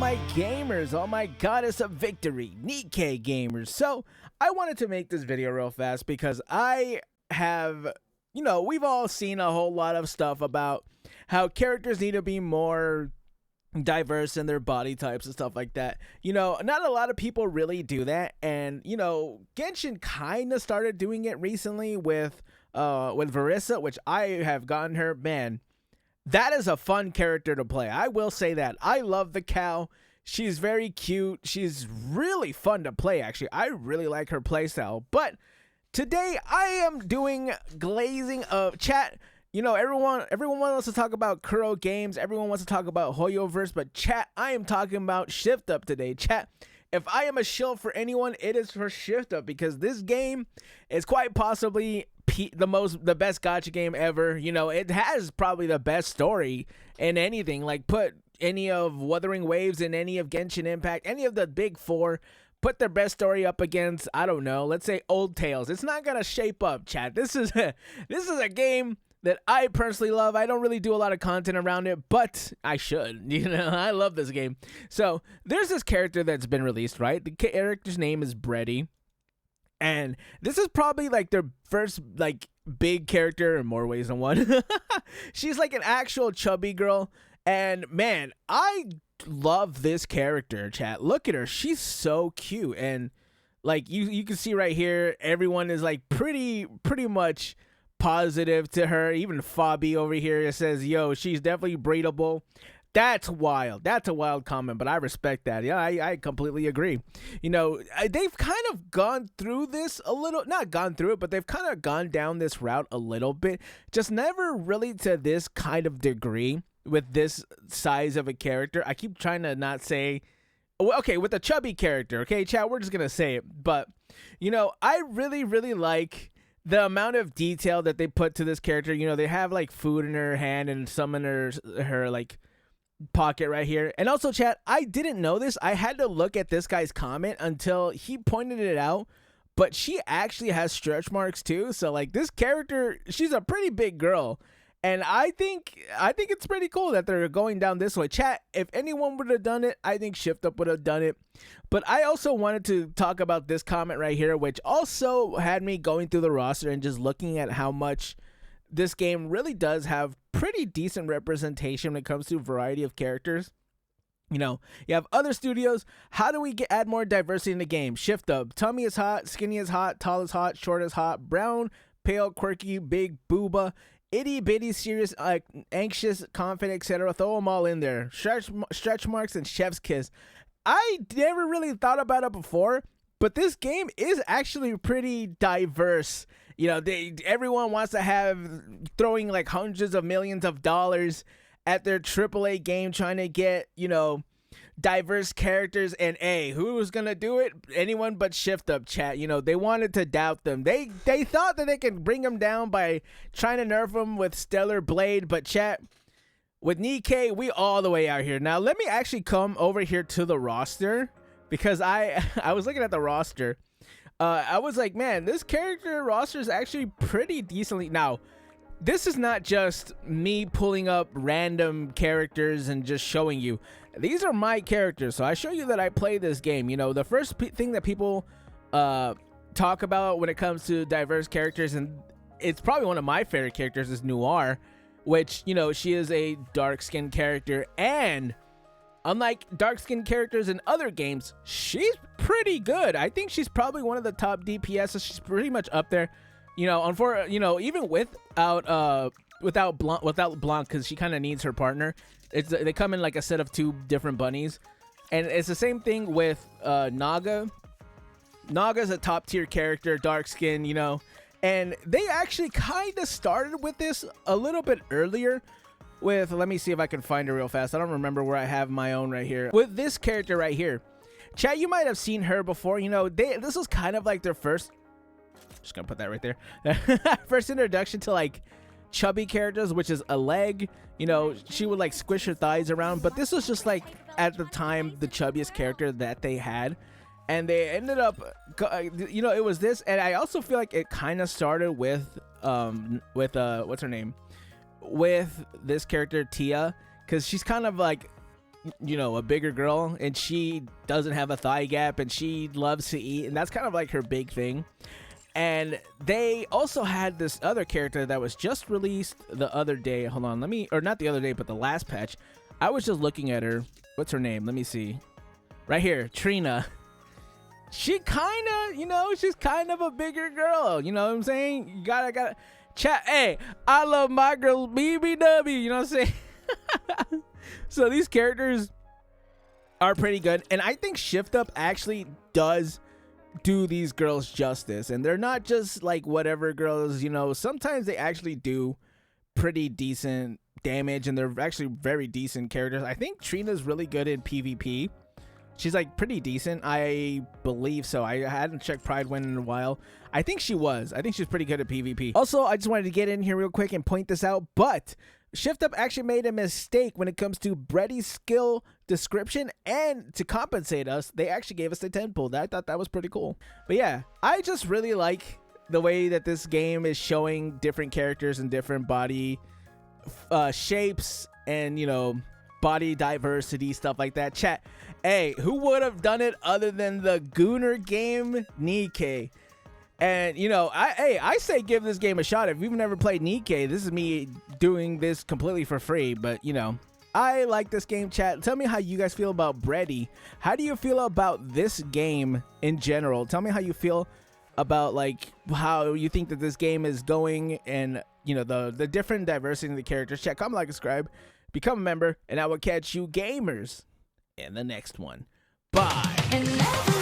my gamers, all my goddess of victory, Nikke gamers. So I wanted to make this video real fast because I have, we've all seen a whole lot of stuff about how characters need to be more diverse in their body types and stuff like that. Not a lot of people really do that, and Genshin kind of started doing it recently with Verissa, which I have gotten her. Man, that is a fun character to play. I will say that. I love the cow. She's very cute. She's really fun to play, actually. I really like her playstyle. But today I am doing glazing of chat. Everyone wants to talk about Kuro games. Everyone wants to talk about Hoyoverse. But chat, I am talking about Shift Up today. Chat, if I am a shill for anyone, it is for Shift Up, because this game is quite possibly the best gacha game ever. It has probably the best story in anything. Like, put any of Wuthering Waves and any of Genshin Impact, any of the big four, put their best story up against, I don't know, let's say Old Tales. It's not gonna shape up, chat. This is a game that I personally love. I don't really do a lot of content around it, but I should. I love this game. So there's this character that's been released, right? The character's name is Bredy. And this is probably like their first big character in more ways than one. She's like an actual chubby girl. And man, I love this character, chat. Look at her. She's so cute. And like you can see right here, everyone is like pretty much positive to her. Even Fabi over here says, yo, she's definitely breedable. That's wild. That's a wild comment, but I respect that. Yeah, I completely agree. They've kind of gone through this a little, not gone through it, but they've kind of gone down this route a little bit. Just never really to this kind of degree with this size of a character. I keep trying to not say, okay, with a chubby character. Okay, chat, we're just going to say it. But, I really like the amount of detail that they put to this character. They have like food in her hand and some in her like pocket right here. And also, chat, I didn't know this. I had to look at this guy's comment until he pointed it out, but she actually has stretch marks too. So like, this character, she's a pretty big girl, and I think it's pretty cool that they're going down this way. Chat, if anyone would have done it, I think Shift Up would have done it. But I also wanted to talk about this comment right here, which also had me going through the roster and just looking at how much this game really does have pretty decent representation when it comes to a variety of characters. You have other studios. How do we add more diversity in the game? Shift Up. Tummy is hot, skinny is hot, tall is hot, short is hot, brown, pale, quirky, big, booba, itty bitty, serious, anxious, confident, etc. Throw them all in there. Stretch marks and chef's kiss. I never really thought about it before, but this game is actually pretty diverse. Everyone wants to have throwing like hundreds of millions of dollars at their AAA game, trying to get, diverse characters. And who was going to do it? Anyone but Shift Up, chat. They wanted to doubt them. They thought that they could bring them down by trying to nerf them with Stellar Blade. But chat, with Nikke, we all the way out here. Now, let me actually come over here to the roster, because I was looking at the roster. I was like, man, this character roster is actually pretty decently. Now, this is not just me pulling up random characters and just showing you. These are my characters, so I show you that I play this game. The first thing that people talk about when it comes to diverse characters, and it's probably one of my favorite characters, is Noir, which, she is a dark-skinned character, and unlike dark-skinned characters in other games, she's pretty good. I think she's probably one of the top DPS. She's pretty much up there. Even without Blanc, because she kind of needs her partner. They come in like a set of two different bunnies, and it's the same thing with Naga. Naga's a top tier character, dark skin, and they actually kind of started with this a little bit earlier. Let me see if I can find her real fast. I don't remember where I have my own right here. With this character right here, chat, you might have seen her before. This was kind of like their first. Just gonna put that right there. First introduction to like chubby characters, which is a leg. She would like squish her thighs around, but this was just like at the time the chubbiest character that they had, and they ended up, it was this. And I also feel like it kind of started with what's her name, with this character Tia, because she's kind of like you know, a bigger girl, and she doesn't have a thigh gap, and she loves to eat, and that's kind of like her big thing. And they also had this other character that was just released the other day. Hold on, or not the other day, but the last patch. I was just looking at her. What's her name? Let me see. Right here, Trina. She kind of, you know, she's kind of a bigger girl. You know what I'm saying? You gotta chat. Hey, I love my girl BBW. You know what I'm saying? So these characters are pretty good, and I think Shift Up actually does do these girls justice, and they're not just like whatever girls, you know. Sometimes they actually do pretty decent damage, and they're actually very decent characters. I think Trina's really good in PvP. She's like pretty decent, I believe so. I hadn't checked Pride Win in a while. I think she's pretty good at PvP. Also, I just wanted to get in here real quick and point this out, but Shift Up actually made a mistake when it comes to Breddy's skill description, and to compensate us, they actually gave us the 10 pull. I thought that was pretty cool. But yeah, I just really like the way that this game is showing different characters and different body shapes, and, you know, body diversity, stuff like that. Chat, hey, who would have done it other than the Gooner game Nikke? And, you know, I say give this game a shot. If you've never played Nikke, this is me doing this completely for free. But, you know, I like this game, chat. Tell me how you guys feel about Breddy. How do you feel about this game in general? Tell me how you feel about, like, how you think that this game is going, and, you know, the different diversity in the characters. Chat, comment, like, subscribe, become a member, and I will catch you gamers in the next one. Bye.